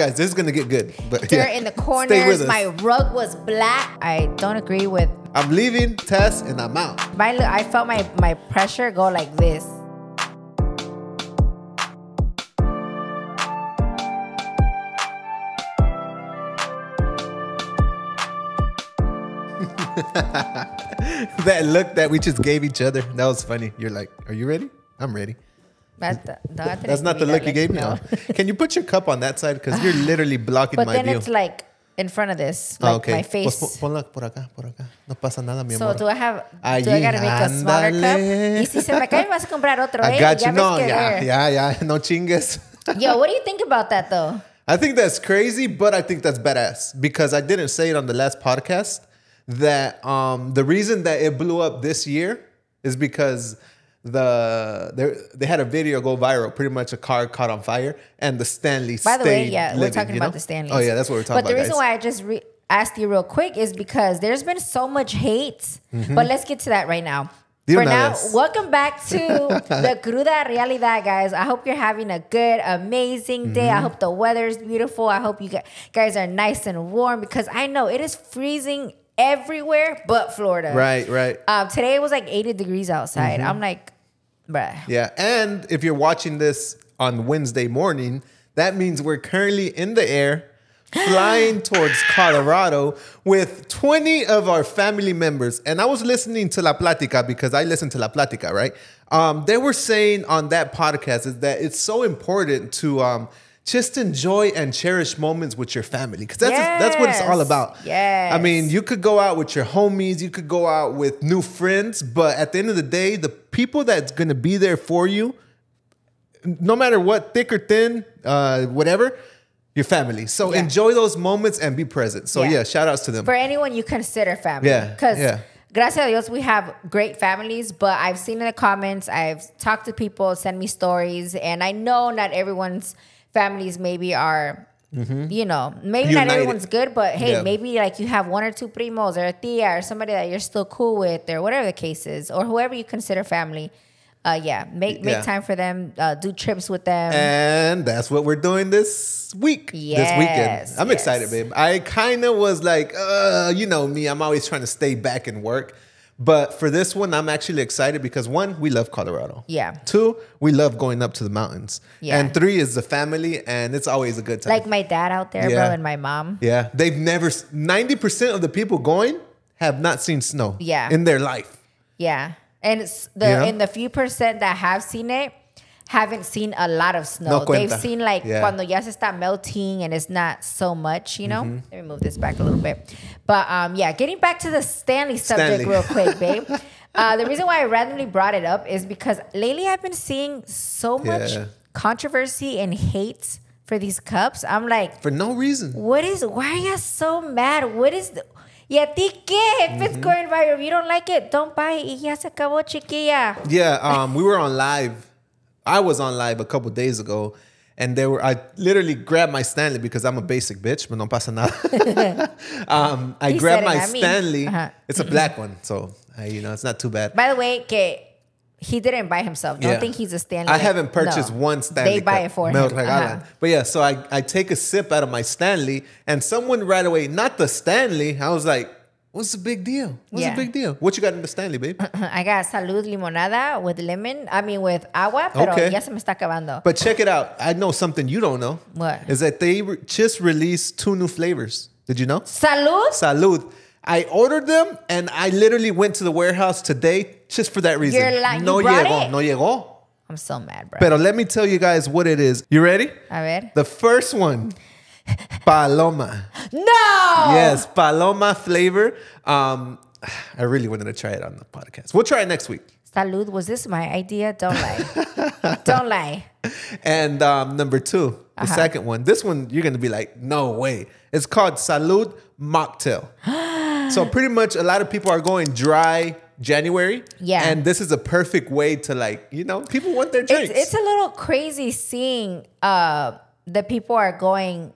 Guys, this is going to get good. But Dirt in the corners. My rug was black. I don't agree with... I'm leaving, Tess, and I'm out. I felt my pressure go like this. That look that we just gave each other, that was funny. You're like, are you ready? I'm ready. That's not the look you gave me. No. Can you put your cup on that side? Because you're literally blocking my view. But then it's like in front of this, like my face. Ponla por acá, por acá. No pasa nada, mi amor. So do I gotta make a smaller cup? Y si se me cae, vas a comprar otro, I got you. No, yeah. No chingues. Yo, what do you think about that, though? I think that's crazy, but I think that's badass. Because I didn't say it on the last podcast that the reason that it blew up this year is because they had a video go viral, pretty much a car caught on fire, and the Stanley By the way, living, we're talking about the Stanleys. Oh yeah, that's what we're talking about. But the reason why I just asked you real quick is because there's been so much hate. But let's get to that right now. For now, welcome back to the Cruda Realidad, guys. I hope you're having a good, amazing day. I hope the weather is beautiful. I hope you guys are nice and warm, because I know it is freezing everywhere but Florida. Right. Today it was like 80 degrees outside. I'm like, bruh. Yeah, and if you're watching this on Wednesday morning, that means we're currently in the air flying towards Colorado with 20 of our family members. And I was listening to La Plática, because I listen to La Plática, right? They were saying on that podcast is that it's so important to just enjoy and cherish moments with your family, because that's what it's all about. Yes. I mean, you could go out with your homies, you could go out with new friends, but at the end of the day, the people that's going to be there for you, no matter what, thick or thin, whatever, your family. So enjoy those moments and be present. So shout outs to them. For anyone you consider family. Because gracias a Dios, we have great families, but I've seen in the comments, I've talked to people, send me stories, and I know not everyone's families maybe are, you know, maybe United. not everyone's good, but hey, maybe like you have one or two primos or a tia or somebody that you're still cool with, or whatever the case is, or whoever you consider family. Make time for them, do trips with them. And that's what we're doing this week, this weekend. I'm excited, babe. I kind of was like, you know me, I'm always trying to stay back and work. But for this one, I'm actually excited because 1, we love Colorado. Yeah. 2, we love going up to the mountains. Yeah. And 3 is the family, and it's always a good time. Like my dad out there, bro, and my mom. Yeah. They've never, 90% of the people going have not seen snow in their life. Yeah. And it's in the few percent that have seen it, haven't seen a lot of snow. They've seen like cuando ya se está melting and it's not so much, you know? Let me move this back a little bit. But getting back to the Stanley subject real quick, babe. The reason why I randomly brought it up is because lately I've been seeing so much controversy and hate for these cups. I'm like... For no reason. Why are you so mad? What is... ¿Y a ti qué? If it's going viral, if you don't like it, don't buy it. Y ya se acabó, chiquilla. Yeah, we were on live. I was on live a couple days ago, and I literally grabbed my Stanley because I'm a basic bitch, but no pasa nada. I grabbed my Stanley. It's a black one, so it's not too bad. By the way, he didn't buy himself. Don't think he's a Stanley. I haven't purchased one Stanley. They buy it for him. But yeah, so I take a sip out of my Stanley, and someone right away, not the Stanley, I was like, what's the big deal? What's the big deal? What you got in the Stanley, babe? I got Salud Limonada with lemon. I mean, with agua, pero ya se me está acabando. But check it out. I know something you don't know. What? Is that they just released 2 new flavors. Did you know? Salud? Salud. I ordered them, and I literally went to the warehouse today just for that reason. No llegó. I'm so mad, bro. But let me tell you guys what it is. You ready? A ver. The first one, Paloma. No! Yes, Paloma flavor. I really wanted to try it on the podcast. We'll try it next week. Salud, was this my idea? Don't lie. Don't lie. And number 2, the second one. This one, you're going to be like, no way. It's called Salud Mocktail. So pretty much a lot of people are going dry January. Yeah. And this is a perfect way to people want their drinks. It's a little crazy seeing the people are going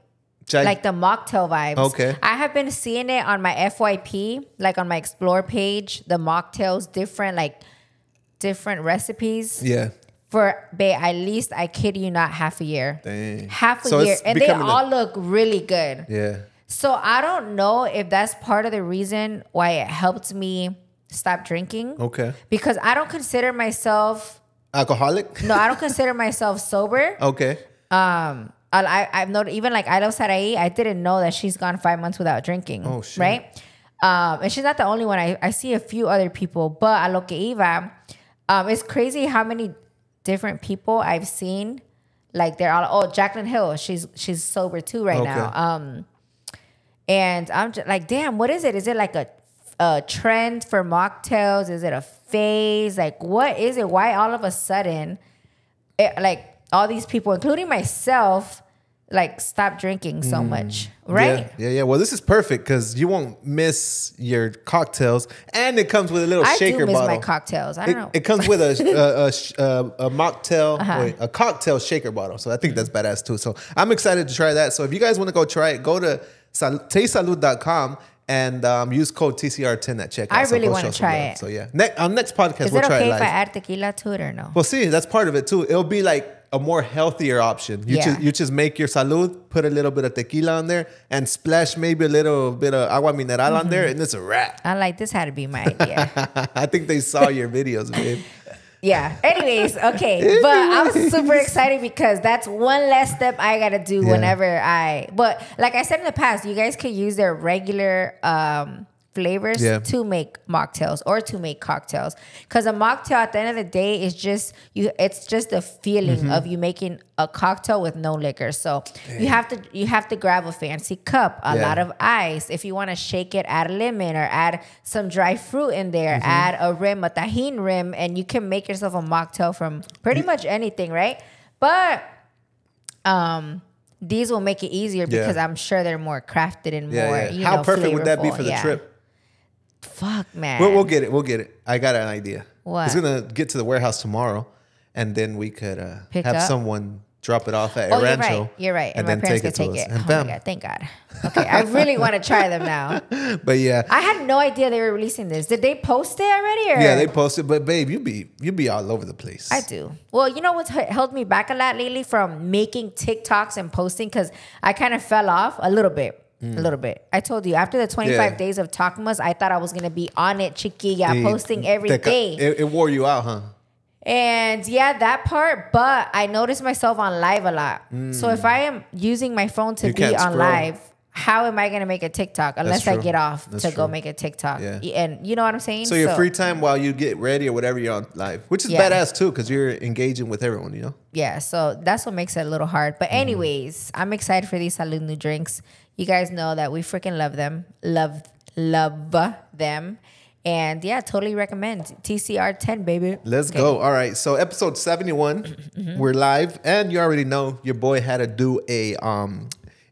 like the mocktail vibes. Okay. I have been seeing it on my FYP, like on my Explore page, the mocktails, different recipes. Yeah. for, babe, at least, I kid you not, half a year. Dang. Half a year. And they all look really good. Yeah. So I don't know if that's part of the reason why it helped me stop drinking. Okay. Because I don't consider myself... Alcoholic? No, I don't consider myself sober. Okay. I've known, even like I love Saraí, I didn't know that she's gone 5 months without drinking. Oh, shit. Right? And she's not the only one. I see a few other people. But a lo que iba, it's crazy how many different people I've seen. Like they're all... Oh, Jaclyn Hill. She's sober too right now. And I'm just like, damn, what is it? Is it like a trend for mocktails? Is it a phase? Like, what is it? Why all of a sudden, like all these people, including myself, like stop drinking so much, right? Yeah. Well, this is perfect because you won't miss your cocktails, and it comes with a little shaker bottle. I do miss my cocktails. I don't know. It comes with a mocktail, a cocktail shaker bottle. So I think that's badass too. So I'm excited to try that. So if you guys want to go try it, go to tastesalud.com and use code TCR10 at checkout. I really want to try it. So yeah, on next podcast we'll try it live. Is it okay if I add tequila to it or no? Well, see, that's part of it too. It'll be like a more healthier option. You just make your salud, put a little bit of tequila on there, and splash maybe a little bit of agua mineral on there, and it's a wrap. I like this. Had to be my idea. I think they saw your videos, babe. Yeah. Anyways, okay. But I was super excited because that's one less step I got to do whenever But like I said in the past, you guys could use their regular flavors to make mocktails or to make cocktails. Because a mocktail at the end of the day is just it's just a feeling of you making a cocktail with no liquor. So you have to grab a fancy cup, a lot of ice. If you want to shake it, add lemon or add some dry fruit in there, add a tajin rim, and you can make yourself a mocktail from pretty much anything, right? But these will make it easier because I'm sure they're more crafted and more, How perfect flavorful. would that be for the trip? Fuck, man. We'll get it. I got an idea. What? It's going to get to the warehouse tomorrow, and then we could have someone drop it off at Rancho. You're right. And then my parents could take it. And oh, my God. Thank God. Okay, I really want to try them now. But yeah. I had no idea they were releasing this. Did they post it already? Or? Yeah, they posted. But babe, you be all over the place. I do. Well, you know what's held me back a lot lately from making TikToks and posting? Because I kind of fell off a little bit. A little bit. I told you, after the 25 days of Takmas, I thought I was going to be on it, chiquilla, posting every day. It wore you out, huh? And that part, but I noticed myself on live a lot. So if I am using my phone to be on live, how am I going to make a TikTok unless I get off to go make a TikTok? Yeah. And you know what I'm saying? So your free time while you get ready or whatever, you're on live, which is badass too because you're engaging with everyone, you know? Yeah, so that's what makes it a little hard. But anyways, I'm excited for these Salud new drinks. You guys know that we freaking love them. Love them. And totally recommend. TCR 10, baby. Let's go. All right. So episode 71, we're live. And you already know your boy had to do a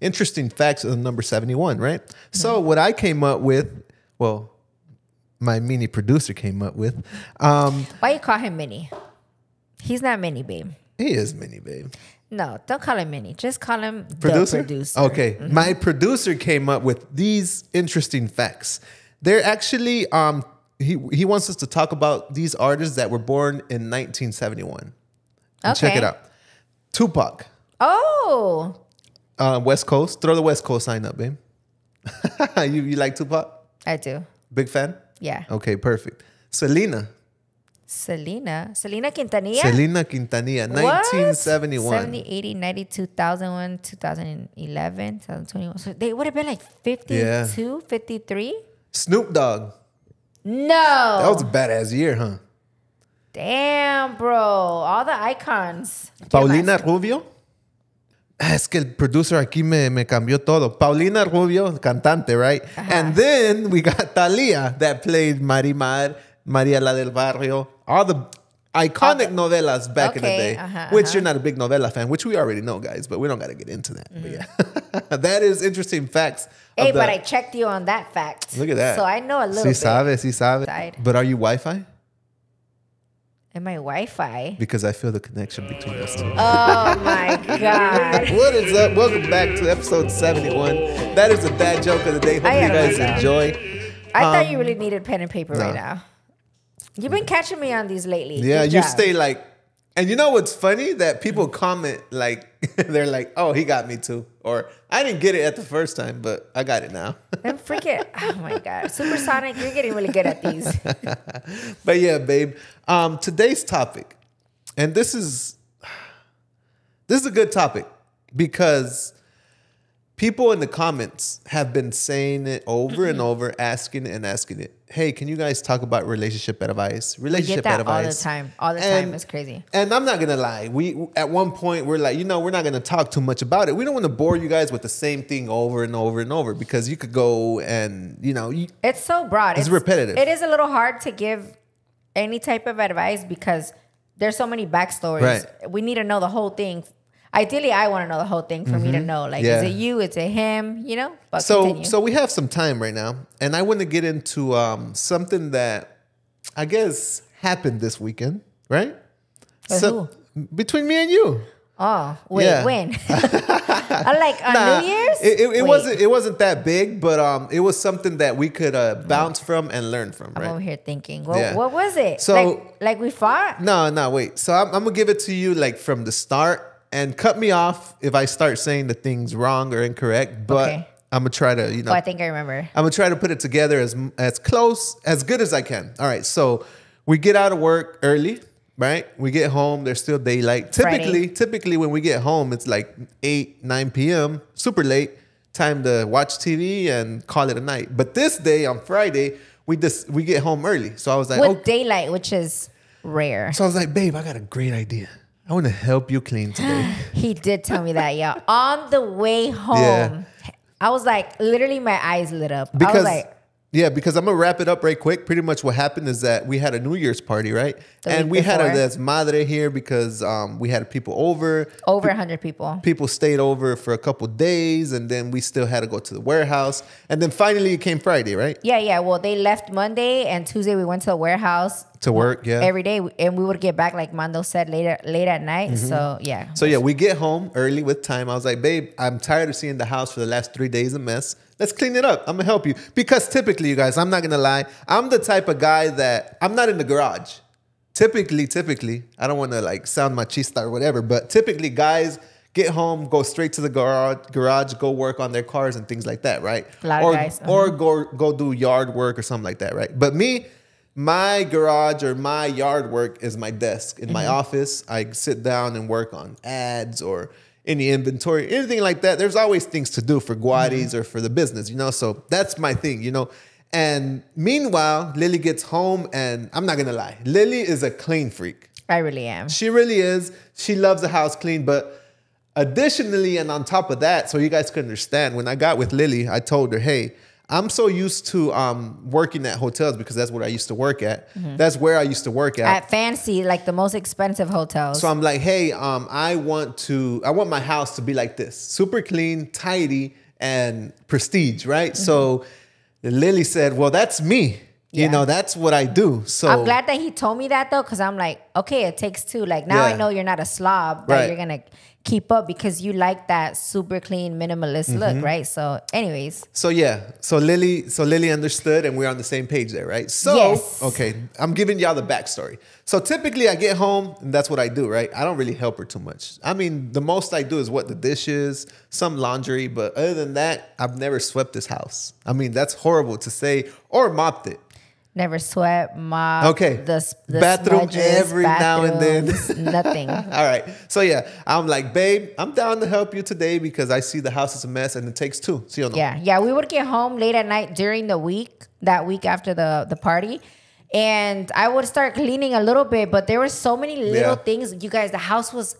interesting facts of number 71, right? So what I came up with, well, my mini producer came up with. Why you call him mini? He's not mini, babe. He is mini, babe. No, don't call him mini. Just call him the producer. Okay. My producer came up with these interesting facts. They're actually, he wants us to talk about these artists that were born in 1971. And check it out. Tupac. Oh. West Coast. Throw the West Coast sign up, babe. You like Tupac? I do. Big fan? Yeah. Okay, perfect. Selena Quintanilla. Selena Quintanilla, 1971. 70, 80, 90, 2001, 2011, 2021. So they would have been like 52, 53? Snoop Dogg. No. That was a badass year, huh? Damn, bro. All the icons. Paulina Rubio. Es que el producer aquí me cambió todo. Paulina Rubio, cantante, right? And then we got Thalia that played Marimar, María la del Barrio, all the iconic novelas back in the day, which you're not a big novela fan, which we already know, guys, but we don't got to get into that. But yeah, that is interesting facts. Hey, but I checked you on that fact. Look at that. So I know a little bit. Sí sabe. But are you Wi-Fi? Am I Wi-Fi? Because I feel the connection between us two. Oh my God. What is up? Welcome back to episode 71. That is a dad joke of the day. Hope you guys enjoy. I thought you really needed pen and paper right now. You've been catching me on these lately. Yeah, you stay like And you know what's funny? That people comment like, they're like, oh, he got me too. Or I didn't get it at the first time, but I got it now. And freaking, oh my God. Supersonic, you're getting really good at these. But yeah, babe, today's topic, and this is a good topic because people in the comments have been saying it over and over, asking it. Hey, can you guys talk about relationship advice? Relationship advice. All the time. It's crazy. And I'm not gonna lie. We at one point we're like, we're not gonna talk too much about it. We don't want to bore you guys with the same thing over and over and over because you could go and it's so broad. It's repetitive. It is a little hard to give any type of advice because there's so many backstories. Right. We need to know the whole thing. Ideally, I want to know the whole thing for me to know. Like, is it you? Is it him? But so we have some time right now, and I want to get into something that I guess happened this weekend, right? Who? Between me and you. Oh, wait, when? Like on New Year's? It wasn't that big, but it was something that we could bounce from and learn from. Right? I'm over here thinking, what was it? So like we fought? No, wait. So I'm gonna give it to you like from the start. And cut me off if I start saying the things wrong or incorrect. But okay. I'm going to try to, I think I remember. I'm going to try to put it together as close, as good as I can. All right. So we get out of work early, right? We get home. There's still daylight. Typically when we get home, it's like 8, 9 p.m., super late. Time to watch TV and call it a night. But this day on Friday, we get home early. So I was like, with daylight, which is rare. So I was like, babe, I got a great idea. I want to help you clean today. He did tell me that, yeah. On the way home, I was like, literally my eyes lit up. I was like, because I'm going to wrap it up right quick. Pretty much what happened is that we had a New Year's party, right? And we had a desmadre here because we had people over. Over 100 people. People stayed over for a couple days, and then we still had to go to the warehouse. And then finally it came Friday, right? Yeah. Well, they left Monday, and Tuesday we went to the warehouse. To work, yeah. Every day, and we would get back, like Mando said, late at night. Mm-hmm. So, yeah. So, we get home early with time. I was like, babe, I'm tired of seeing the house for the last 3 days a mess. Let's clean it up. I'm going to help you. Because typically, you guys, I'm not going to lie. I'm the type of guy that I'm not in the garage. Typically, I don't want to like sound machista or whatever, but typically guys get home, go straight to the garage, go work on their cars and things like that, right? A lot of guys. Or go do yard work or something like that, right? But me, my garage or my yard work is my desk. In my office, I sit down and work on ads or any inventory, anything like that. There's always things to do for Guariz or for the business, So that's my thing, And meanwhile, Lily gets home, and I'm not going to lie. Lily is a clean freak. I really am. She really is. She loves the house clean. But additionally, and on top of that, so you guys can understand, when I got with Lily, I told her, hey, I'm so used to working at hotels because that's what I used to work at. Mm-hmm. That's where I used to work at. At fancy, like the most expensive hotels. So I'm like, hey, I want my house to be like this. Super clean, tidy, and prestige, right? Mm-hmm. So Lily said, well, that's me. Yeah. That's what I do. So I'm glad that he told me that, though, because I'm like, okay, it takes two. Like, now I know you're not a slob, that you're going to keep up because you like that super clean minimalist look, right? So anyways. So Lily understood, and we're on the same page there, right? So, okay, I'm giving y'all the backstory. So typically I get home and that's what I do, right? I don't really help her too much. I mean, the most I do is the dishes, some laundry, but other than that, I've never swept this house. I mean, that's horrible to say, or mopped it. Never swept, mop. Okay. The bathroom smudges, every now and then. Nothing. All right. So I'm like, babe, I'm down to help you today because I see the house is a mess and it takes two. See or no? Yeah. We would get home late at night during the week, that week after the party. And I would start cleaning a little bit, but there were so many little things. You guys, the house was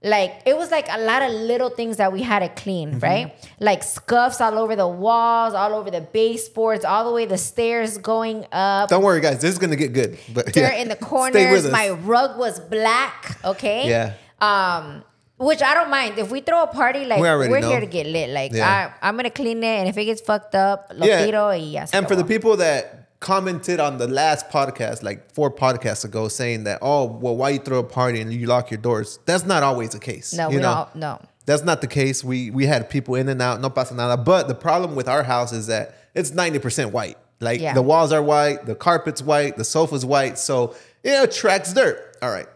like, it was like a lot of little things that we had to clean, right? Like scuffs all over the walls, all over the baseboards, all the way the stairs going up. Don't worry, guys. This is going to get good. But dirt in the corners. My rug was black, okay? Yeah. Which I don't mind. If we throw a party, like, we're here to get lit. Like, I'm going to clean it, and if it gets fucked up, lo tiro y ya se And acabó. for the people that commented on the last podcast, like 4 podcasts ago, saying that, oh, well, why you throw a party and you lock your doors? That's not always the case. No, we don't. No. That's not the case. We had people in and out, no pasa nada. But the problem with our house is that it's 90% white. Like, the walls are white, the carpet's white, the sofa's white. So it attracts dirt. All right.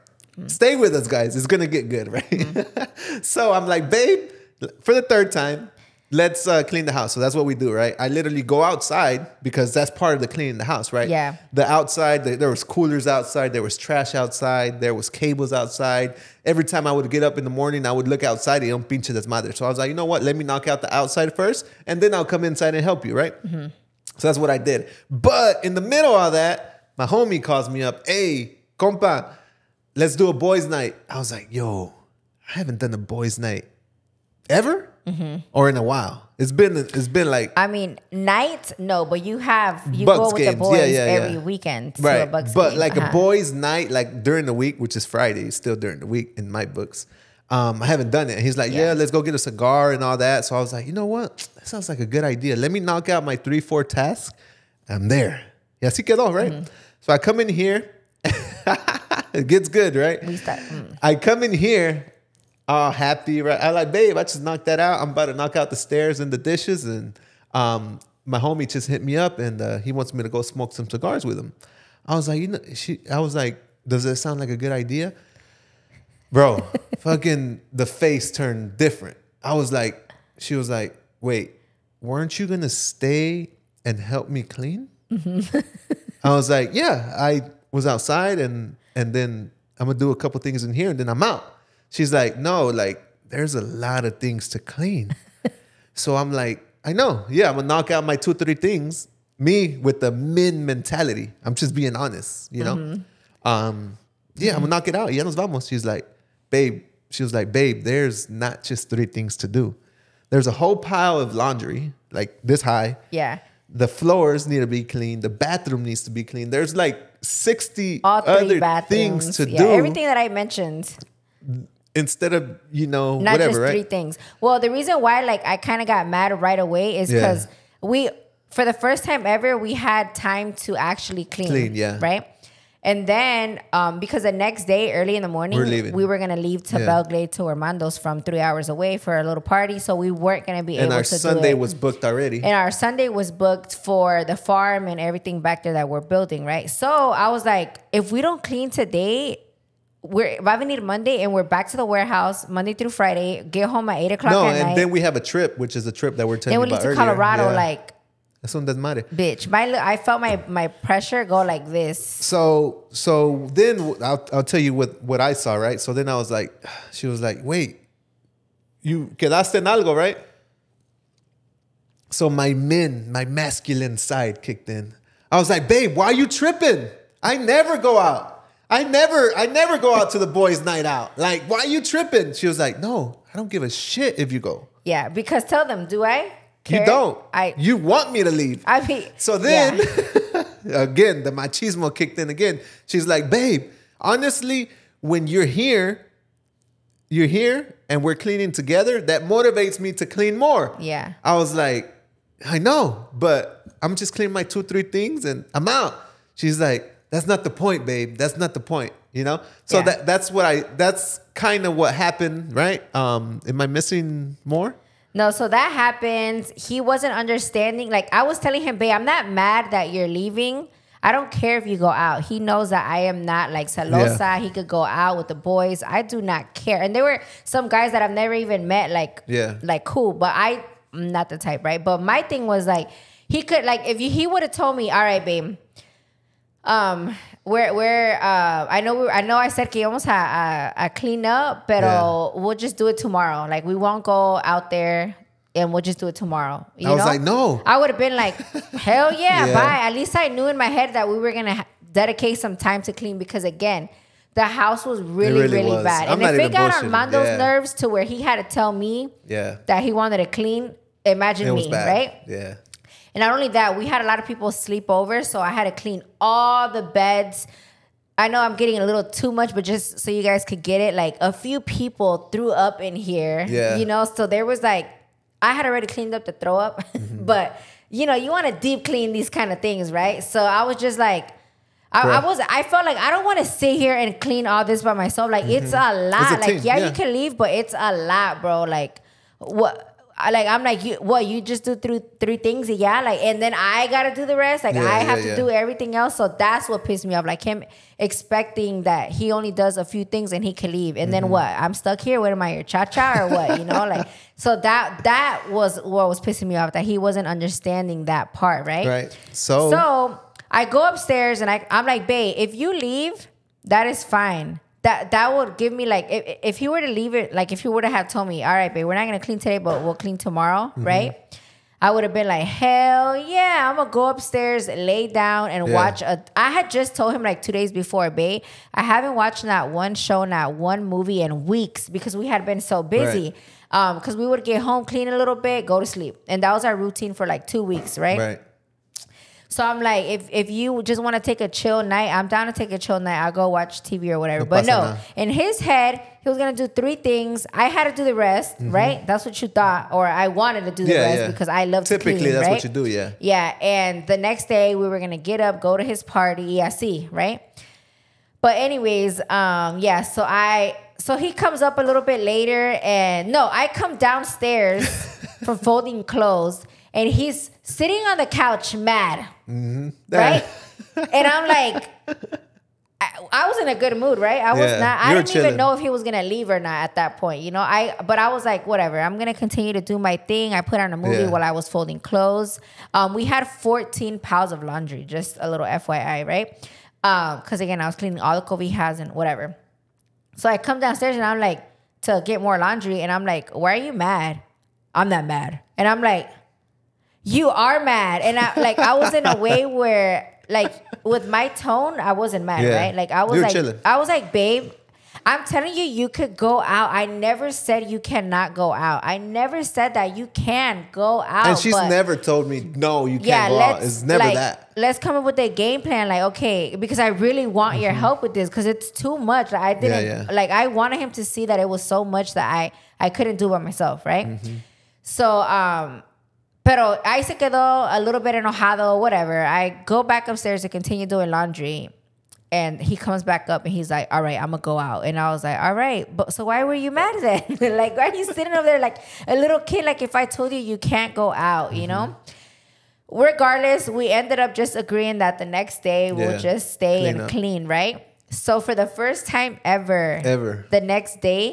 Stay with us, guys. It's going to get good, right? So I'm like, babe, for the third time, let's clean the house. So that's what we do, right? I literally go outside because that's part of the cleaning the house, right? Yeah. The outside, there was coolers outside. There was trash outside. There was cables outside. Every time I would get up in the morning, I would look outside. Y un pinche desmadre. So I was like, you know what? Let me knock out the outside first, and then I'll come inside and help you, right? So that's what I did. But in the middle of that, my homie calls me up. Hey, compa, let's do a boys' night. I was like, yo, I haven't done a boys' night ever or in a while. It's been like, I mean, night, no, but you Bucks go with games. the boys Yeah. every weekend to right. a Bucks But game. like a boys' night, like during the week, which is Friday, it's still during the week in my books. I haven't done it. He's like, yeah, let's go get a cigar and all that. So I was like, you know what? That sounds like a good idea. Let me knock out my 3-4 tasks. I'm there. Yeah, así quedó, right? So I come in here. It gets good, right? We start. I come in here all happy, right? I like, babe, I just knocked that out. I'm about to knock out the stairs and the dishes. And my homie just hit me up and he wants me to go smoke some cigars with him. I was like, I was like, does that sound like a good idea? Bro, fucking the face turned different. She was like, wait, weren't you going to stay and help me clean? I was like, yeah, I was outside and then I'm going to do a couple things in here and then I'm out. She's like, no, like there's a lot of things to clean. So I'm like, I know. Yeah, I'm going to knock out my 2-3 things. Me with the min mentality. I'm just being honest, you know? Yeah, I'm going to knock it out. Ya nos vamos. She was like, babe, there's not just 3 things to do. There's a whole pile of laundry, like this high. Yeah. The floors need to be clean. The bathroom needs to be clean. There's like 60 All 3 other bathrooms. things to do. Everything that I mentioned. Instead of, Not whatever, just 3 right? things. Well, the reason why like I kind of got mad right away is because for the first time ever, we had time to actually clean. Yeah. Right? And then, because the next day, early in the morning, we were going to leave to Belgrade to Armando's from 3 hours away for a little party. So we weren't going to be able to do it. And our Sunday was booked already. And our Sunday was booked for the farm and everything back there that we're building, right? So I was like, if we don't clean today, va a venir Monday and we're back to the warehouse Monday through Friday, get home at 8 o'clock at night. And then we have a trip, which is a trip that we're telling you about earlier. Then we leave to Colorado, like... That's un desmadre. Bitch, I felt my pressure go like this. So then I'll tell you what I saw, right? So then I was like, she was like, wait, you quedaste en algo, right? So my masculine side kicked in. I was like, babe, why are you tripping? I never go out. I never go out to the boys' night out. Like, why are you tripping? She was like, no, I don't give a shit if you go. Yeah, because tell them, do I? You don't. You want me to leave. I mean, so then, again, the machismo kicked in again. She's like, babe, honestly, when you're here and we're cleaning together, that motivates me to clean more. Yeah. I was like, I know, but I'm just cleaning my 2-3 things and I'm out. She's like, that's not the point, babe. That's not the point, you know? So that's kind of what happened, right? Am I missing more? No, so that happened. He wasn't understanding. Like, I was telling him, babe, I'm not mad that you're leaving. I don't care if you go out. He knows that I am not like celosa. Yeah. He could go out with the boys. I do not care. And there were some guys that I've never even met, like cool. But I'm not the type, right? But my thing was like, he could, like, if he would have told me, all right, babe, I know I said que íbamos a clean up, pero we'll just do it tomorrow. Like, we won't go out there and we'll just do it tomorrow. You know? Was like, no. I would have been like, hell yeah, bye. At least I knew in my head that we were going to dedicate some time to clean because, again, the house was really bad. And if it got Armando's nerves to where he had to tell me that he wanted to clean, imagine me, right? Yeah. And not only that, we had a lot of people sleep over, so I had to clean all the beds. I know I'm getting a little too much, but just so you guys could get it, like a few people threw up in here, you know? So there was like, I had already cleaned up the throw up, but you know, you want to deep clean these kind of things, right? So I was just like, I felt like I don't want to sit here and clean all this by myself. Like, it's a lot. Like, you can leave, but it's a lot, bro. Like, what? I'm like, you just do three things? Yeah. Like, and then I got to do the rest. Like, I have to do everything else. So that's what pissed me off. Like, him expecting that he only does a few things and he can leave. And then what? I'm stuck here. What am I, your cha-cha or what? You know, like, so that was what was pissing me off, that he wasn't understanding that part, right? Right. So I go upstairs and I'm like, babe, if you leave, that is fine. That would give me, like, if he were to leave it, like, if he would have told me, all right, babe, we're not going to clean today, but we'll clean tomorrow, right? I would have been like, hell yeah, I'm going to go upstairs, lay down, and watch I had just told him, like, 2 days before, babe, I haven't watched not one show, not one movie in weeks because we had been so busy. Because we would get home, clean a little bit, go to sleep. And that was our routine for, like, 2 weeks, right? Right. So I'm like, if you just want to take a chill night, I'm down to take a chill night. I'll go watch TV or whatever. But no, in his head, he was going to do 3 things. I had to do the rest, right? That's what you thought. Or I wanted to do the rest because I love to clean, typically, that's right? what you do, yeah. Yeah, and the next day, we were going to get up, go to his party, right? But anyways, so he comes up a little bit later. And no, I come downstairs from folding clothes. And he's sitting on the couch mad, right? And I'm like, I was in a good mood, right? I was not. I didn't even know if he was gonna leave or not at that point, you know. But I was like, whatever. I'm gonna continue to do my thing. I put on a movie while I was folding clothes. We had 14 piles of laundry, just a little FYI, right? Because again, I was cleaning all the cobijas and whatever. So I come downstairs and I'm like, to get more laundry, and I'm like, why are you mad? I'm not mad, and I'm like, you are mad. And I was in a way where, like, with my tone, I wasn't mad, right? Like, I was like, chilling. I was like, babe, I'm telling you, you could go out. I never said you cannot go out. I never said that you can go out. And she's never told me, no, you can't go out. It's never that. Let's come up with a game plan. Like, okay, because I really want your help with this because it's too much. Like, I didn't, like, I wanted him to see that it was so much that I couldn't do by myself, right? So, pero ahí se quedó a little bit enojado, whatever. I go back upstairs to continue doing laundry. And he comes back up and he's like, all right, I'm going to go out. And I was like, all right. But so why were you mad then? Like, why are you sitting over there like a little kid? Like, if I told you can't go out, you know? Regardless, we ended up just agreeing that the next day we'll just stay clean, right? So for the first time ever. The next day.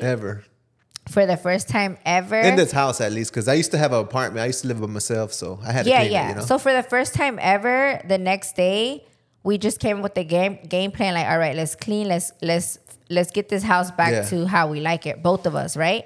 For the first time ever. In this house, at least, because I used to have an apartment. I used to live by myself, so I had to clean it, you know? So for the first time ever, the next day, we just came with the game plan. Like, all right, let's clean. Let's get this house back to how we like it, both of us, right?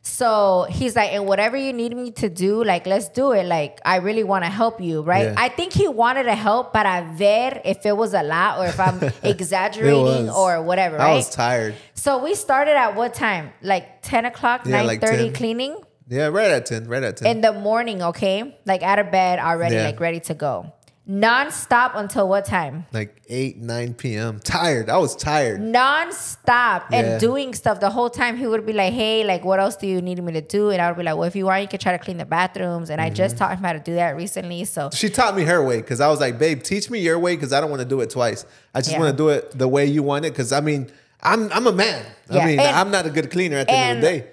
So he's like, and whatever you need me to do, like, let's do it. Like, I really want to help you, right? Yeah. I think he wanted to help para ver if it was a lot or if I'm exaggerating or whatever, right? I was tired. So we started at what time? Like 10 o'clock, 9:30 cleaning? Yeah, right at 10. In the morning, okay? Like out of bed already, like ready to go. Non-stop until what time? Like 8, 9 p.m. Tired. I was tired. Non-stop and doing stuff. The whole time he would be like, hey, like, what else do you need me to do? And I would be like, well, if you want, you could try to clean the bathrooms. And I just taught him how to do that recently. So she taught me her way because I was like, babe, teach me your way because I don't want to do it twice. I just want to do it the way you want it because, I mean, I'm a man. I mean, I'm not a good cleaner at the end of the day.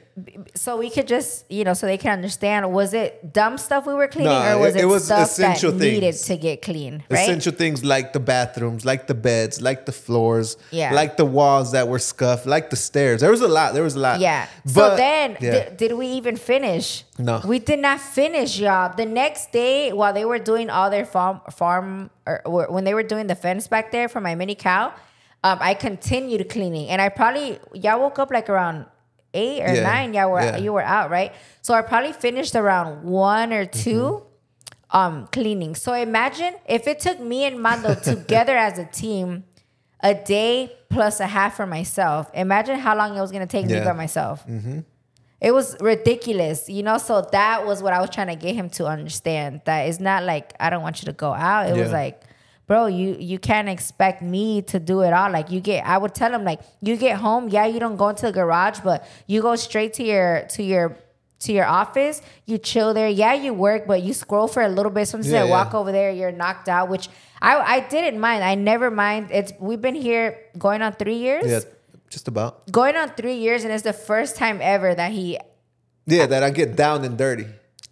So we could just, you know, so they can understand, was it dumb stuff we were cleaning or was it stuff that needed to get clean, right? Essential things like the bathrooms, like the beds, like the floors, like the walls that were scuffed, like the stairs. There was a lot. Yeah. But, so then, did we even finish? No. We did not finish, y'all. The next day, while they were doing all their farm or when they were doing the fence back there for my mini cow, I continued cleaning. And y'all woke up like around 8 or 9, you were out, right? So I probably finished around 1 or 2 cleaning. So imagine if it took me and Mando together as a team a day plus a half for myself. Imagine how long it was going to take me by myself. It was ridiculous, you know? So that was what I was trying to get him to understand. That it's not like, I don't want you to go out. It was like, bro, you can't expect me to do it all. Like I would tell him, like, you get home, you don't go into the garage, but you go straight to your office, you chill there. You work, but you scroll for a little bit. Sometimes I walk over there, you're knocked out, which I didn't mind. I never mind. We've been here going on 3 years. Yeah, just about. Going on 3 years, and it's the first time ever that that I get down and dirty.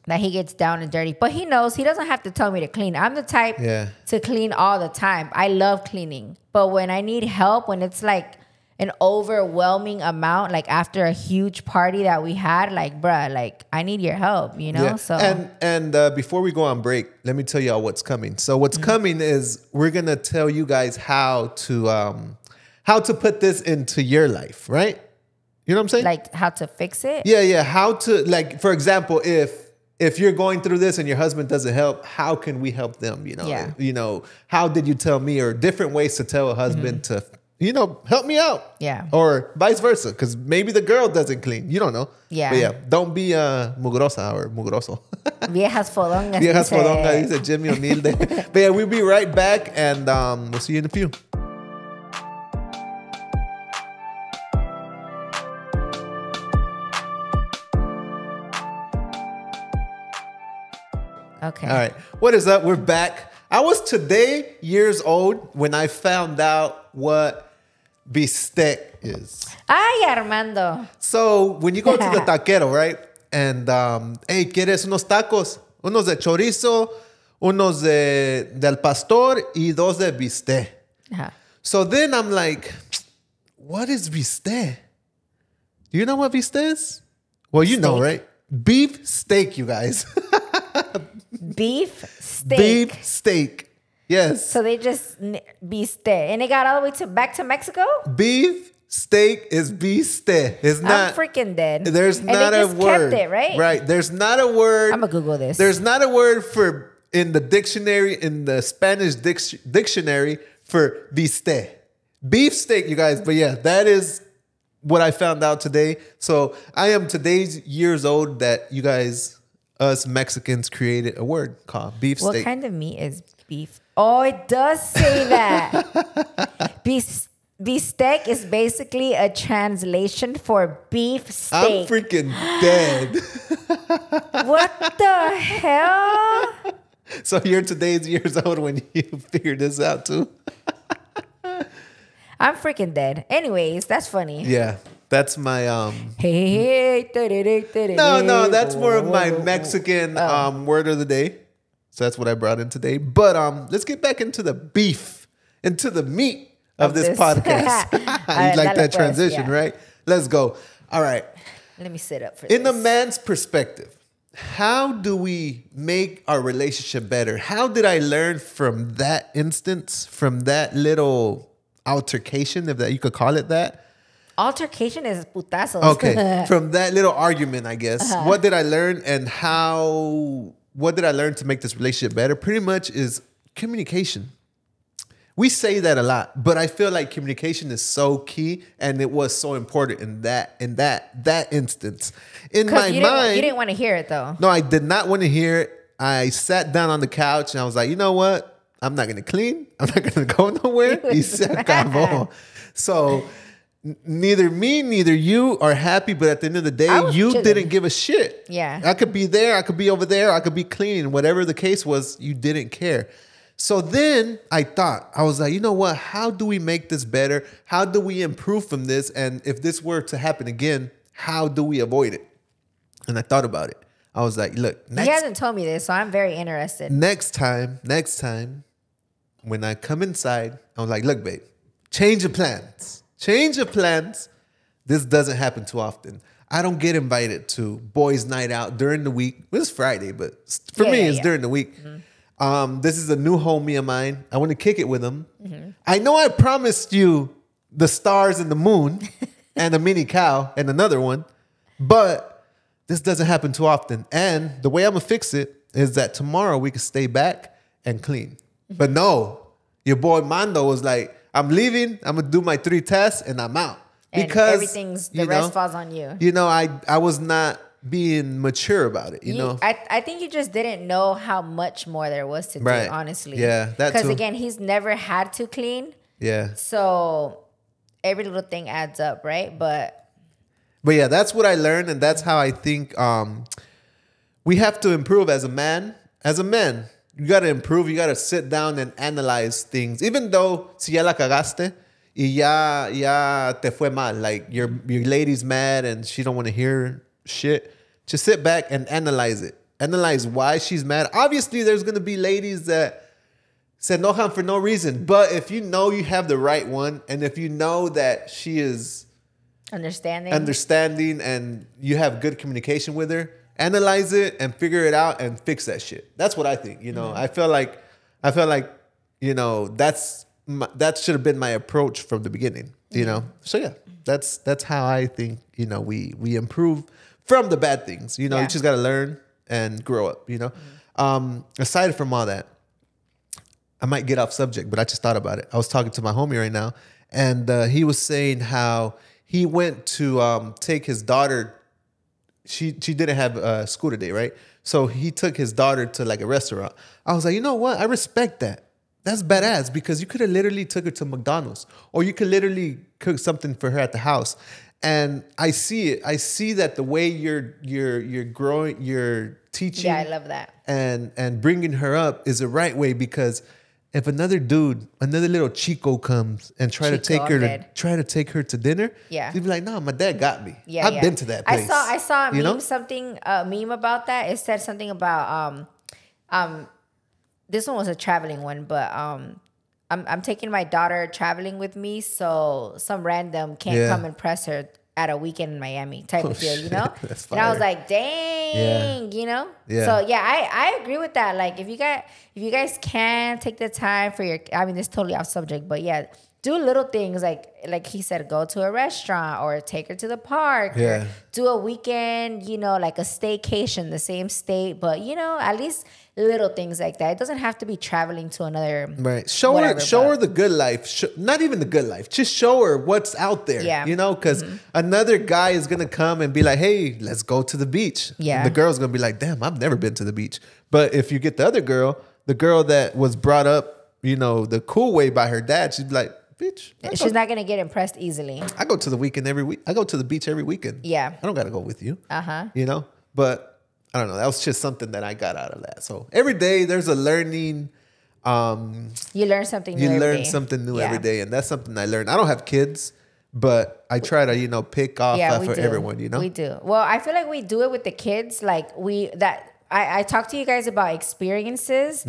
that he gets down and dirty. But he knows he doesn't have to tell me to clean. I'm the type to clean all the time. I love cleaning. But when I need help, when it's like an overwhelming amount, like after a huge party that we had, like, bruh, like, I need your help, you know? Yeah. So and before we go on break, let me tell y'all what's coming. So what's coming is we're going to tell you guys how to put this into your life, right? You know what I'm saying? Like how to fix it? Yeah. How to, like, for example, if you're going through this and your husband doesn't help, how can we help them? You know, you know, how did you tell me? Or different ways to tell a husband to, you know, help me out. Yeah. Or vice versa, because maybe the girl doesn't clean. You don't know. Yeah. But yeah, don't be mugrosa or mugroso. Viejas fodongas. Viejas fodongas, dice Jimmy Humilde. But yeah, we'll be right back, and we'll see you in a few. Okay. All right. What is up? We're back. I was today years old when I found out what bistec is. Ay, Armando. So when you go to the taquero, right? And, hey, ¿quieres unos tacos? Unos de chorizo, unos del pastor, y dos de bistec. So then I'm like, what is bistec? Do you know what bistec is? Well, you know, right? Beef steak, you guys. Beef steak. Beef steak. Yes. So they just bistec. And it got all the way back to Mexico? Beef steak is bistec. It's not. I'm freaking dead. There's and not they a just word. Kept it, right? Right. There's not a word. I'm going to Google this. There's not a word for, in the dictionary, in the Spanish dictionary, for bistec. Beef steak, you guys. But yeah, that is what I found out today. So I am today's years old that you guys, us Mexicans, created a word called beef steak. What kind of meat is beef? Oh, it does say that. Bistec is basically a translation for beef steak. I'm freaking dead. What the hell? So you're today's years old when you figured this out too? I'm freaking dead. Anyways, that's funny. Yeah. That's my No, that's more of my Mexican word of the day. So that's what I brought in today. But let's get back into the beef, into the meat of this podcast. You like that transition, right? Let's go. All right. Let me sit up for this. In a man's perspective, how do we make our relationship better? How did I learn from that instance, from that little altercation, if that you could call it that? Altercation is putazos. Okay. From that little argument, I guess. What did I learn and what did I learn to make this relationship better? Pretty much is communication. We say that a lot, but I feel like communication is so key, and it was so important in that instance. In my mind, you didn't want to hear it though. No, I did not want to hear it. I sat down on the couch and I was like, you know what? I'm not gonna clean. I'm not gonna go nowhere. Y se acabó. So neither me, neither you are happy, but at the end of the day, you didn't give a shit. Yeah. I could be there, I could be over there, I could be cleaning. Whatever the case was, you didn't care. So then I was like, you know what? How do we make this better? How do we improve from this? And if this were to happen again, how do we avoid it? And I thought about it. I was like, look, he hasn't told me this, so I'm very interested. Next time, when I come inside, I was like, look, babe, change your plans. Change your plans. This doesn't happen too often. I don't get invited to boys' night out during the week. It's Friday, but for me, it's during the week. Mm-hmm. This is a new homie of mine. I want to kick it with him. Mm-hmm. I know I promised you the stars and the moon and a mini cow and another one, but this doesn't happen too often. And the way I'm going to fix it is that tomorrow we can stay back and clean. Mm-hmm. But no, your boy Mando was like, I'm leaving. I'm going to do my 3 tests and I'm out. And because the rest falls on you. You know, I was not being mature about it, you know? I think you just didn't know how much more there was to do, honestly. Yeah, that too. Because again, he's never had to clean. Yeah. So every little thing adds up, right? But yeah, that's what I learned, and that's how I think we have to improve as a man. As a man, you got to improve. You got to sit down and analyze things. Even though, si ya la cagaste, y ya te fue mal, like your lady's mad and she don't want to hear shit, just sit back and analyze it. Analyze why she's mad. Obviously, there's going to be ladies that se enojan for no reason. But if you know you have the right one, and if you know that she is understanding and you have good communication with her, analyze it and figure it out and fix that shit. That's what I think. You know, I feel like, you know, that should have been my approach from the beginning. You know, so yeah, that's how I think. You know, we improve from the bad things. You know, you just got to learn and grow up. You know, aside from all that, I might get off subject, but I just thought about it. I was talking to my homie right now, and he was saying how he went to take his daughter. She didn't have school today, right? So he took his daughter to like a restaurant. I was like, you know what? I respect that. That's badass, because you could have literally took her to McDonald's, or you could literally cook something for her at the house. And I see it. I see that the way you're growing, you're teaching. Yeah, I love that. And bringing her up is the right way, because if another little Chico comes and try to take her to dinner, you'd be like, no, my dad got me. Yeah, I've been to that place. I saw a meme about that. It said something about this one was a traveling one, but I'm taking my daughter traveling with me, so some random can't come and press her at a weekend in Miami type of deal, you know? And I was like, dang, you know? Yeah. So yeah, I agree with that. Like if you guys can take the time for your, I mean, it's totally off subject, but yeah, do little things like he said, go to a restaurant or take her to the park. Yeah. Or do a weekend, you know, like a staycation, the same state, but you know, at least little things like that. It doesn't have to be traveling to another. Right. Show her the good life. Not even the good life. Just show her what's out there. Yeah. You know, because another guy is going to come and be like, hey, let's go to the beach. Yeah. And the girl's going to be like, damn, I've never been to the beach. But if you get the other girl, the girl that was brought up, you know, the cool way by her dad, she'd be like, bitch. She's not going to get impressed easily. I go to the weekend every week. I go to the beach every weekend. Yeah. I don't got to go with you. You know, but I don't know. That was just something that I got out of that. So every day there's a learning. You learn something new. You learn something new every day. And that's something I learned. I don't have kids, but I try to, you know, pick off for everyone, you know? We do. Well, I feel like we do it with the kids. Like I talked to you guys about experiences.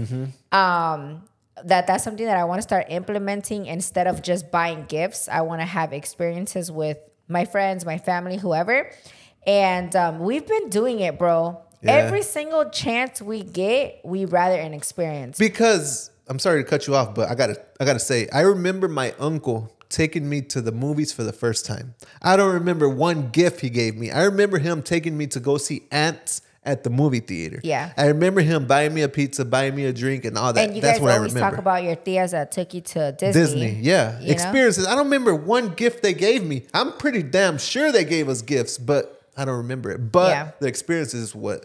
That's something that I want to start implementing instead of just buying gifts. I want to have experiences with my friends, my family, whoever. And we've been doing it, bro. Yeah. Every single chance we get, we rather an experience. Because I'm sorry to cut you off, but I gotta say, I remember my uncle taking me to the movies for the first time. I don't remember one gift he gave me. I remember him taking me to go see Ants at the movie theater. Yeah. I remember him buying me a pizza, buying me a drink, and all that. And you guys always talk about your tias that took you to Disney. Yeah. Experiences. I don't remember one gift they gave me. I'm pretty damn sure they gave us gifts, but I don't remember it. But the experience is what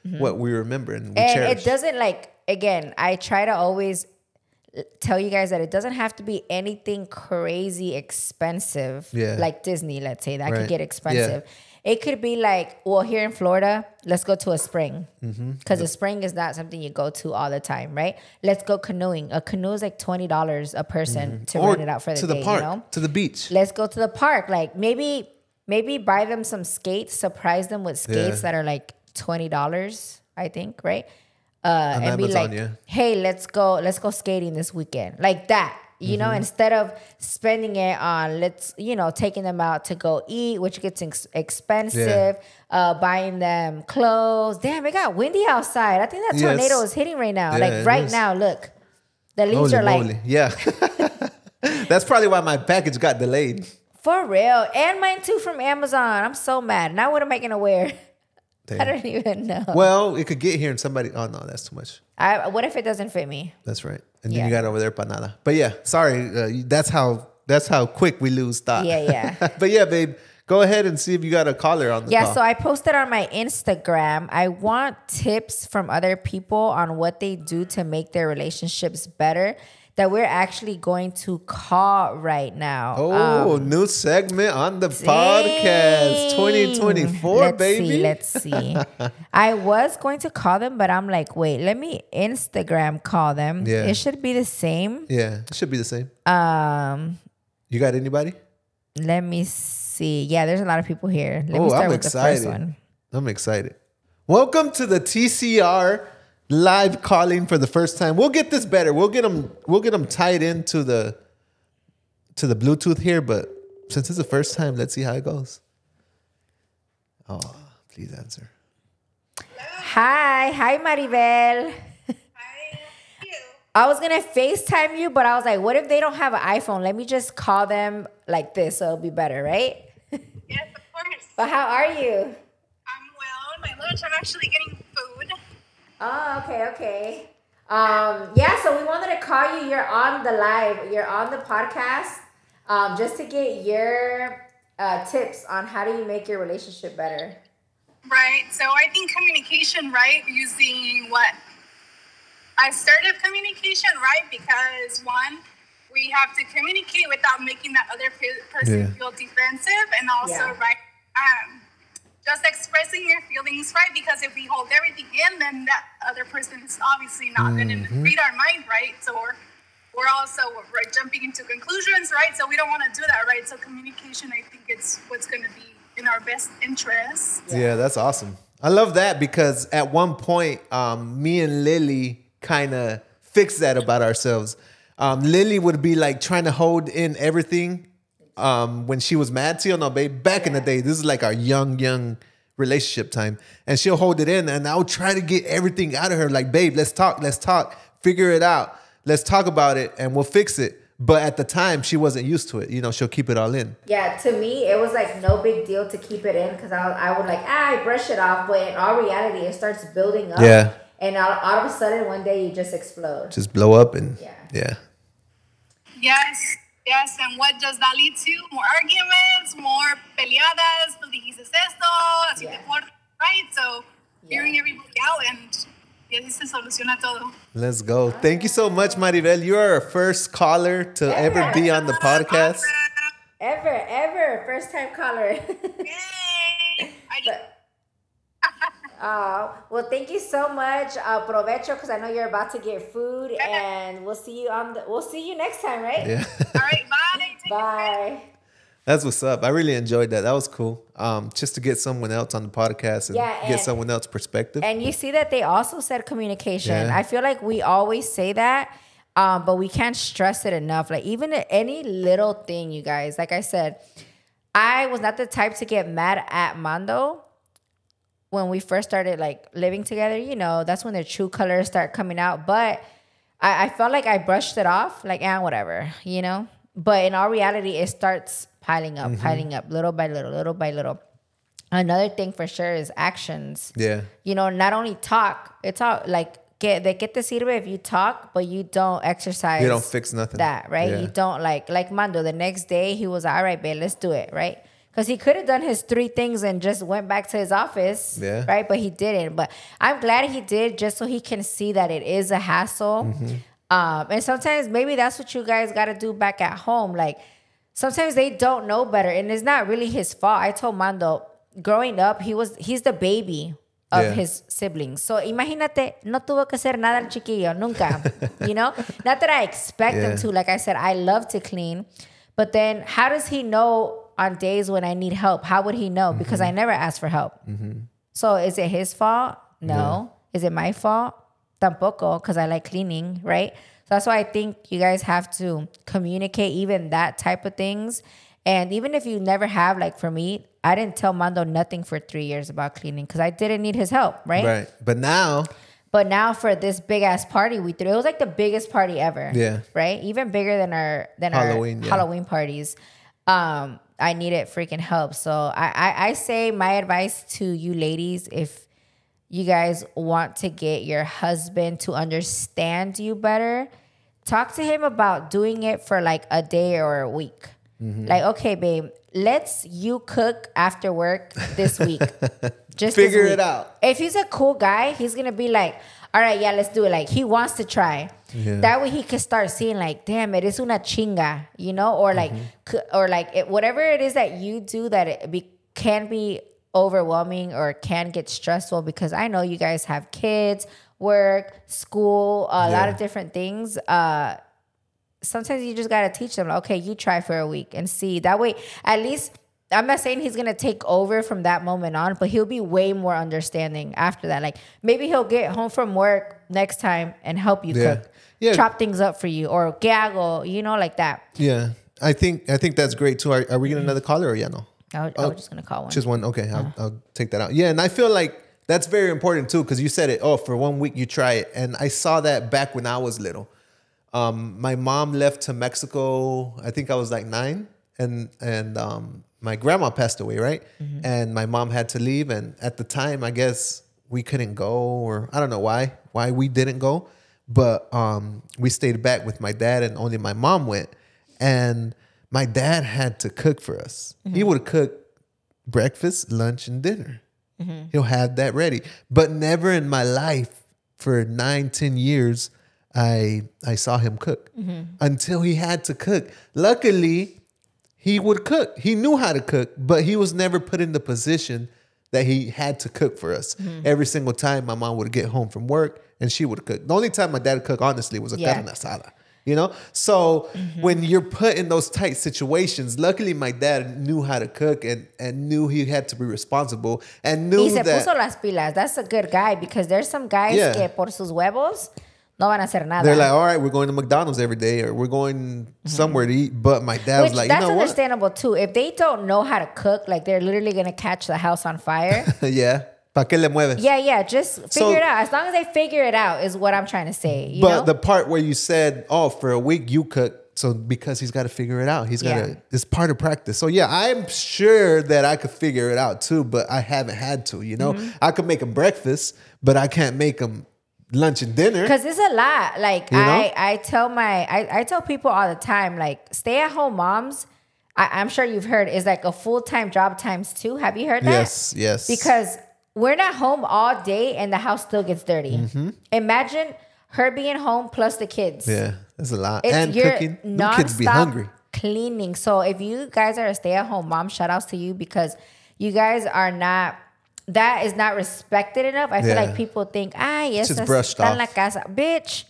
we remember and we cherish. It doesn't, like, again, I try to always tell you guys that it doesn't have to be anything crazy expensive. Yeah. Like Disney, let's say. That could get expensive. Yeah. It could be like, well, here in Florida, let's go to a spring. Because a spring is not something you go to all the time, right? Let's go canoeing. A canoe is like $20 a person to rent it out for the day, park, you know? to the beach. Let's go to the park. Like maybe buy them some skates, surprise them with skates that are like $20, I think, right? And Amazon, be like, hey, let's go skating this weekend. Like that. You know, instead of spending it on, taking them out to go eat, which gets expensive, buying them clothes. Damn, it got windy outside. I think that tornado is hitting right now. Yeah, like now, look. The leaves are like. Yeah. That's probably why my package got delayed. For real. And mine too from Amazon. I'm so mad. Now what am I going to wear? Damn. I don't even know. Well, it could get here and somebody... Oh, no, that's too much. What if it doesn't fit me? That's right. And then you got over there para nada. But yeah, sorry. That's how quick we lose thought. Yeah. But yeah, babe, go ahead and see if you got a caller on the call. Yeah, so I posted on my Instagram. I want tips from other people on what they do to make their relationships better that we're actually going to call right now. Oh, new segment on the podcast. 2024, baby. Let's see. I was going to call them, but I'm like, wait, let me Instagram call them. Yeah. It should be the same. Yeah, it should be the same. You got anybody? Let me see. Yeah, there's a lot of people here. Let me start with the first one. I'm excited. Welcome to the TCR live calling for the first time. We'll get this better. We'll get them tied into the Bluetooth here, but since it's the first time, let's see how it goes. Oh, please answer. Hi, Maribel. I was going to FaceTime you, but I was like, what if they don't have an iPhone? Let me just call them like this, so it'll be better, right? Yes, of course. But how are you? I'm well. My lunch, I'm actually getting food. Oh, okay. Yeah, so we wanted to call you. You're on the live. You're on the podcast just to get your tips on how do you make your relationship better. Right. So I think communication, right? Using what? I started communication, right? Because one, we have to communicate without making that other person feel defensive, and also, right, just expressing your feelings, right? Because if we hold everything in, then that other person is obviously not going to read our mind, right? So we're also jumping into conclusions, right? So we don't want to do that, right? So communication, I think it's what's going to be in our best interest. Yeah, that's awesome. I love that because at one point, me and Lily kind of fixed that about ourselves. Lily would be like trying to hold in everything when she was mad. See, no, babe, back in the day, this is like our young relationship time. And she'll hold it in and I'll try to get everything out of her. Like, babe, let's talk, figure it out. Let's talk about it and we'll fix it. But at the time, she wasn't used to it. You know, she'll keep it all in. Yeah, to me, it was like no big deal to keep it in because I would like, I brush it off. But in all reality, it starts building up. Yeah. And all of a sudden, one day, you just explode. Just blow up and yeah. Yes. And what does that lead to? More arguments, more peleadas. Tú dijiste esto, así te portas, right? So hearing everybody out and así se soluciona todo. Let's go. Thank you so much, Maribel. You are our first caller to ever be on the podcast. Ever. First time caller. Yay! Well, thank you so much. Provecho, because I know you're about to get food, and we'll see you next time, right? Yeah. All right, bye. Bye. That's what's up. I really enjoyed that. That was cool. Just to get someone else on the podcast and get someone else's perspective. And you see that they also said communication. Yeah. I feel like we always say that, but we can't stress it enough. Like even any little thing, you guys. Like I said, I was not the type to get mad at Mando. When we first started like living together, you know, that's when their true colors start coming out. But I felt like I brushed it off, like, whatever, you know. But in all reality, it starts piling up, little by little. Another thing for sure is actions. Yeah. You know, not only talk, it's all like, de que te sirve if you talk, but you don't exercise. You don't fix nothing. That, right? Yeah. You don't like Mando. The next day, he was, all right, babe, let's do it, right? Because he could have done his 3 things and just went back to his office, right? But he didn't. But I'm glad he did just so he can see that it is a hassle. And sometimes maybe that's what you guys got to do back at home. Like sometimes they don't know better and it's not really his fault. I told Mando, growing up, he's the baby of his siblings. So imagínate, no tuvo que hacer nada el chiquillo, nunca, you know? Not that I expect him to. Like I said, I love to clean. But then how does he know on days when I need help? How would he know? Because I never asked for help. So is it his fault? No. Is it my fault? Tampoco, because I like cleaning, right? So that's why I think you guys have to communicate even that type of things. And even if you never have, like for me, I didn't tell Mando nothing for 3 years about cleaning because I didn't need his help, right? Right. But now for this big ass party we threw, it was like the biggest party ever. Yeah. Right? Even bigger than our Halloween parties. I needed freaking help. So I say my advice to you ladies, if you guys want to get your husband to understand you better, talk to him about doing it for like a day or a week. Like, okay, babe, let's you cook after work this week. Just figure it out. If he's a cool guy, he's going to be like, all right, yeah, let's do it. Like he wants to try. Yeah. That way he can start seeing like, damn, it is una chinga, you know? Or like, whatever it is that you do that can be overwhelming or can get stressful, because I know you guys have kids, work, school, a lot of different things. Sometimes you just got to teach them, okay, you try for a week and see. That way, at least I'm not saying he's going to take over from that moment on, but he'll be way more understanding after that. Like, maybe he'll get home from work next time and help you cook. Yeah. Chop things up for you, or ¿qué hago? You know, like that. Yeah. I think that's great too. Are we getting another caller or yeah, no? I was just going to call one. Just one? Okay. I'll take that out. Yeah. And I feel like that's very important too, because you said it, for 1 week you try it. And I saw that back when I was little. My mom left to Mexico, I think I was like 9. And my grandma passed away, right? Mm-hmm. And my mom had to leave. And at the time, I guess we couldn't go, or I don't know why we didn't go. But we stayed back with my dad, and only my mom went. And my dad had to cook for us. Mm-hmm. He would cook breakfast, lunch, and dinner. Mm-hmm. He'll have that ready. But never in my life for 9-10 years, I saw him cook until he had to cook. Luckily, he would cook. He knew how to cook, but he was never put in the position that he had to cook for us. Mm-hmm. Every single time my mom would get home from work and she would cook. The only time my dad would cook, honestly, was a carne asada. You know? So when you're put in those tight situations, luckily my dad knew how to cook and knew he had to be responsible and knew that... puso las pilas. That's a good guy, because there's some guys que por sus huevos no van a hacer nada. They're like, all right, we're going to McDonald's every day, or we're going somewhere to eat. But my dad was like, you know what? That's understandable too. If they don't know how to cook, like they're literally going to catch the house on fire. Yeah. ¿Pa qué le mueves? Yeah. Just figure it out. As long as they figure it out is what I'm trying to say. You know? The part where you said, for a week you cook. So because he's got to figure it out. He's got to, it's part of practice. So yeah, I'm sure that I could figure it out too, but I haven't had to, you know? I could make him breakfast, but I can't make him lunch and dinner, because it's a lot. Like I tell people all the time, like, stay at home moms, I'm sure you've heard, is like a full-time job times 2. Have you heard that? Yes. Because we're not home all day and the house still gets dirty. Imagine her being home plus the kids. Yeah, that's a lot. And cooking. The kids be hungry. Cleaning. So if you guys are a stay-at-home mom, shout outs to you, because you guys are not... That is not respected enough. I feel like people think, yes, está en la casa. Bitch,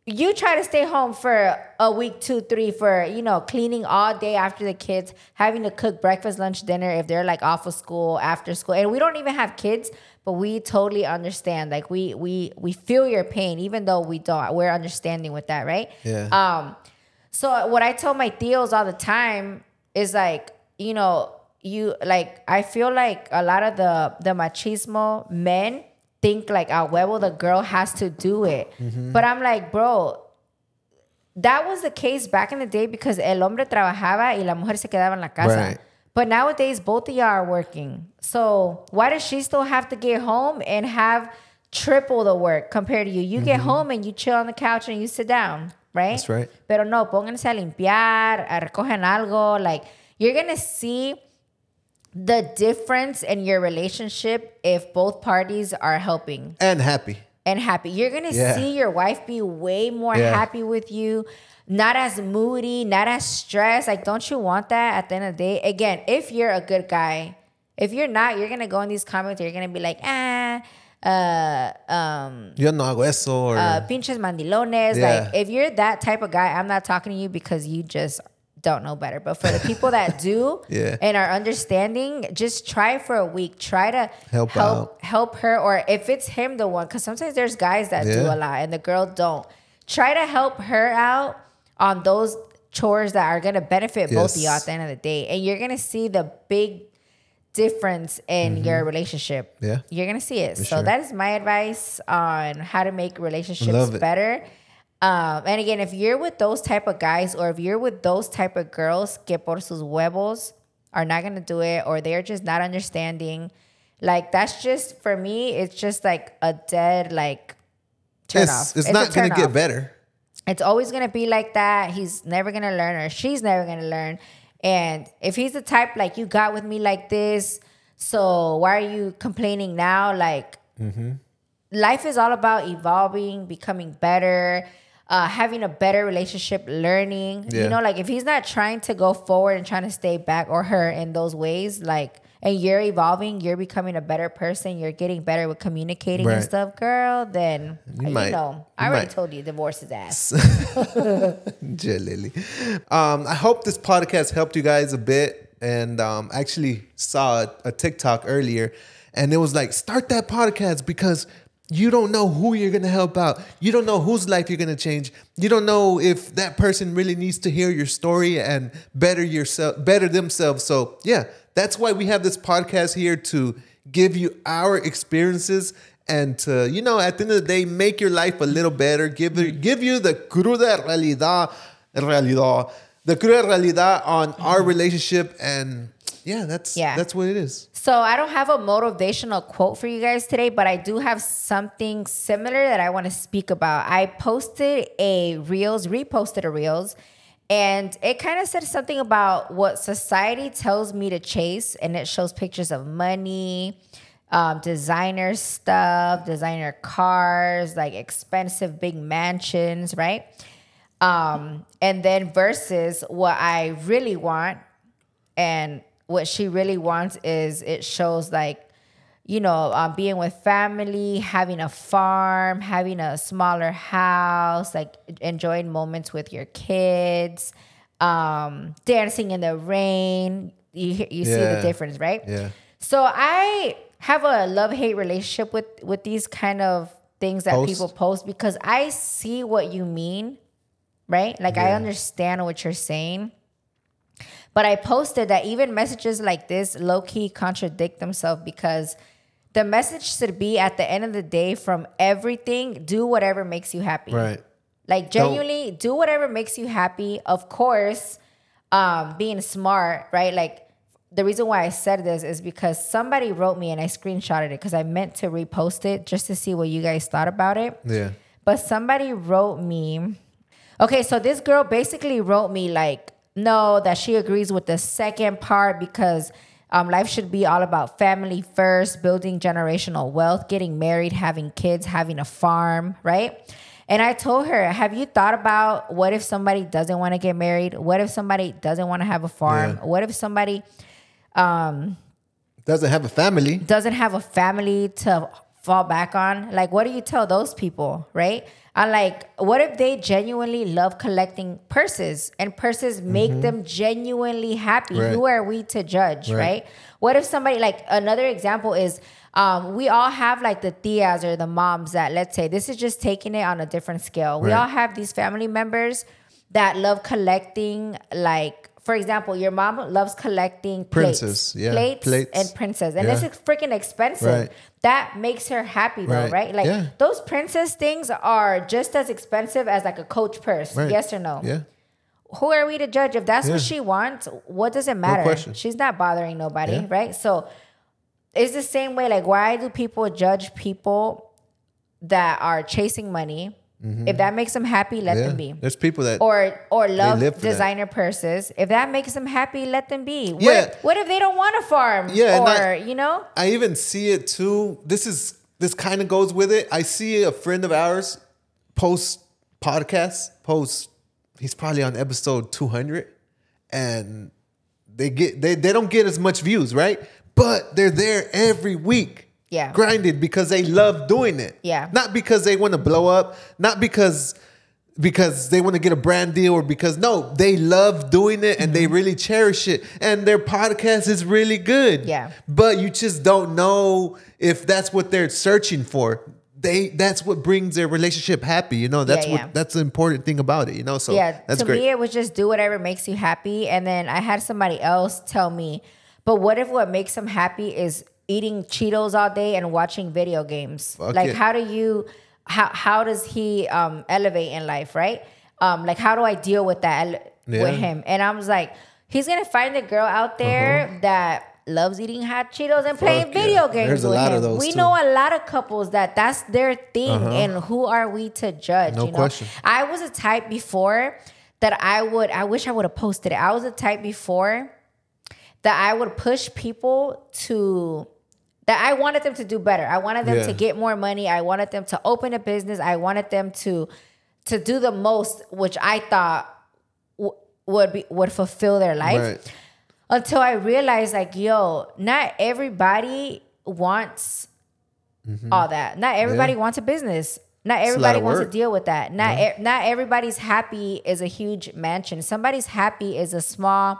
you try to stay home for a week, 2, 3, for, cleaning all day after the kids, having to cook breakfast, lunch, dinner if they're like off of school, after school. And we don't even have kids, but we totally understand. Like we feel your pain, even though we don't. We're understanding with that, right? Yeah. So what I tell my tios all the time is like, I feel like a lot of the machismo men think like, a huevo, the girl has to do it. But I'm like, bro, that was the case back in the day because el hombre trabajaba y la mujer se quedaba en la casa. Right. But nowadays, both of y'all are working. So why does she still have to get home and have triple the work compared to you? You get home and you chill on the couch and you sit down, right? That's right. Pero no, pónganse a limpiar, a recogen algo. Like, you're going to see the difference in your relationship if both parties are helping. And happy. You're going to see your wife be way more happy with you. Not as moody, not as stressed. Like, don't you want that at the end of the day? Again, if you're a good guy. If you're not, you're going to go in these comments. You're going to be like, yo no hago eso. Or pinches mandilones. Like, if you're that type of guy, I'm not talking to you because you just don't know better. But for the people that do and are understanding, just try for a week. Try to help her. Or if it's him, the one. Because sometimes there's guys that do a lot and the girl don't. Try to help her out on those chores that are going to benefit both of y'all at the end of the day. And you're going to see the big difference in your relationship. Yeah. You're going to see it. So that is my advice on how to make relationships better. And again, if you're with those type of guys or if you're with those type of girls que por sus huevos are not going to do it or they're just not understanding, like, that's just, for me, it's just like a dead, like, turn off. It's not going to get better. It's always going to be like that. He's never going to learn or she's never going to learn. And if he's the type, like, you got with me like this, so why are you complaining now? Like, life is all about evolving, becoming better, having a better relationship, learning. You know, like, if he's not trying to go forward and trying to stay back or her in those ways, like, and you're evolving, you're becoming a better person, you're getting better with communicating and stuff, girl, then, I already told you, divorce his ass. Lily. I hope this podcast helped you guys a bit. and actually saw a TikTok earlier, and it was like, start that podcast because you don't know who you're going to help out. You don't know whose life you're going to change. You don't know if that person really needs to hear your story and better themselves. So yeah, that's why we have this podcast here, to give you our experiences and to, you know, at the end of the day, make your life a little better. Give you the cruda realidad, the cruda realidad on our relationship. And yeah, that's what it is. So I don't have a motivational quote for you guys today, but I do have something similar that I want to speak about. I reposted a Reels, and it kind of said something about what society tells me to chase, and it shows pictures of money, designer stuff, designer cars, like expensive big mansions, right? And then versus what I really want, and what she really wants is, it shows like, you know, being with family, having a farm, having a smaller house, like enjoying moments with your kids, dancing in the rain. You see the difference, right? Yeah. So I have a love-hate relationship with these kind of things that people post, because I see what you mean, right? Like I understand what you're saying. But I posted that even messages like this low-key contradict themselves, because the message should be, at the end of the day, from everything, do whatever makes you happy. Right. Like genuinely do whatever makes you happy. Of course, being smart, right? Like the reason why I said this is because somebody wrote me, and I screenshotted it because I meant to repost it just to see what you guys thought about it. Yeah. But somebody wrote me. Okay, so this girl basically wrote me like, no, that she agrees with the second part, because life should be all about family first, building generational wealth, getting married, having kids, having a farm, right? And I told her, have you thought about what if somebody doesn't want to get married? What if somebody doesn't want to have a farm? Yeah. What if somebody doesn't have a family? Doesn't have a family to fall back on? Like, what do you tell those people, right? And like, what if they genuinely love collecting purses, and purses make them genuinely happy? Right. Who are we to judge, right? What if somebody, like another example is, we all have like the tias or the moms that, let's say, this is just taking it on a different scale. We all have these family members that love collecting, like, for example, your mom loves collecting plates and princess. And this is freaking expensive. Right. That makes her happy though, right? Like those princess things are just as expensive as like a Coach purse. Right. Yes or no? Yeah. Who are we to judge? If that's what she wants, what does it matter? No question. She's not bothering nobody, right? So it's the same way. Like, why do people judge people that are chasing money? If that makes them happy, let them be. There's people that or love designer purses. If that makes them happy, let them be. What if they don't want a farm? Yeah, you know? I even see it too. This kind of goes with it. I see a friend of ours post. He's probably on episode 200, and they don't get as much views, right? But they're there every week. Yeah. Grinded because they love doing it. Yeah. Not because they want to blow up, not because they want to get a brand deal, or because they love doing it and they really cherish it. And their podcast is really good. Yeah. But you just don't know if that's what they're searching for. That's what brings their relationship happy. You know, that's the important thing about it, you know? So that's great. To me, it was just do whatever makes you happy. And then I had somebody else tell me, but what if what makes them happy is eating Cheetos all day and watching video games? How does he elevate in life, right? Like, how do I deal with that with him? And I was like, he's gonna find a girl out there that loves eating hot Cheetos and playing video games. There's a lot of those. We know a lot of couples that's their thing, and who are we to judge? No question. I was a type before that I wish I would have posted it. I was a type before that I would push people that I wanted them to do better. I wanted them to get more money. I wanted them to open a business. I wanted them to do the most, which I thought would fulfill their life. Right. Until I realized, like, not everybody wants all that. Not everybody wants a business. Not everybody wants to deal with that. Not everybody's happy is a huge mansion. Somebody's happy is a small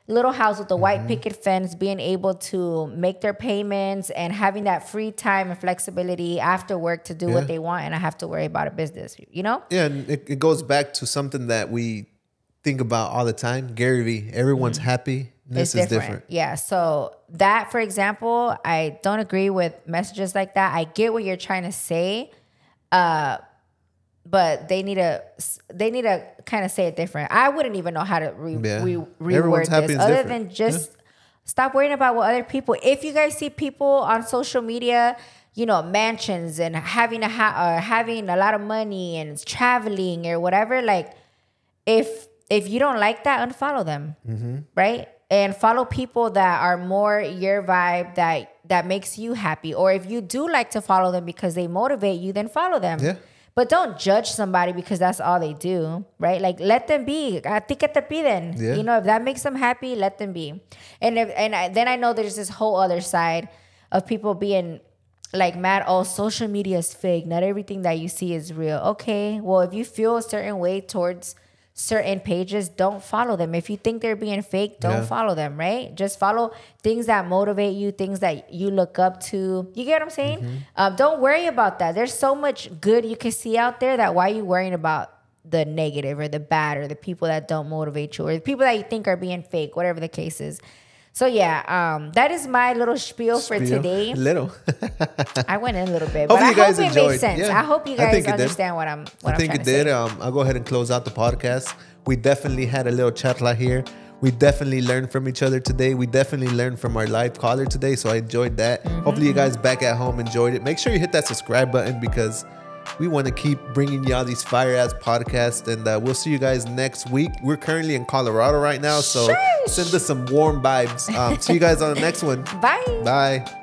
little house with a white picket fence, being able to make their payments and having that free time and flexibility after work to do what they want, and I have to worry about a business, you know? Yeah, and it goes back to something that we think about all the time. Gary Vee, everyone's happy. This is different. Yeah, so that, for example, I don't agree with messages like that. I get what you're trying to say, but they need to kind of say it different. I wouldn't even know how to reword this other than just stop worrying about what other people. If you guys see people on social media, you know, mansions and having a lot of money and traveling or whatever, like if you don't like that, unfollow them, right? And follow people that are more your vibe, that makes you happy. Or if you do like to follow them because they motivate you, then follow them. Yeah. But don't judge somebody because that's all they do, right? Like, let them be. Yeah. You know, if that makes them happy, let them be. And then I know there's this whole other side of people being like mad, oh, social media is fake. Not everything that you see is real. Okay, well, if you feel a certain way towards certain pages, don't follow them. If you think they're being fake, don't follow them, right? Just follow things that motivate you, things that you look up to. You get what I'm saying? Don't worry about that. There's so much good you can see out there that why are you worrying about the negative or the bad or the people that don't motivate you or the people that you think are being fake, whatever the case is. So yeah, that is my little spiel for today. I went in a little bit, but I hope it made sense. Yeah. I hope you guys understand what I'm trying to say. I think it did. I'll go ahead and close out the podcast. We definitely had a little charla here. We definitely learned from each other today. We definitely learned from our live caller today, so I enjoyed that. Hopefully you guys back at home enjoyed it. Make sure you hit that subscribe button because we want to keep bringing y'all these fire-ass podcasts, and we'll see you guys next week. We're currently in Colorado right now, so send us some warm vibes. See you guys on the next one. Bye. Bye.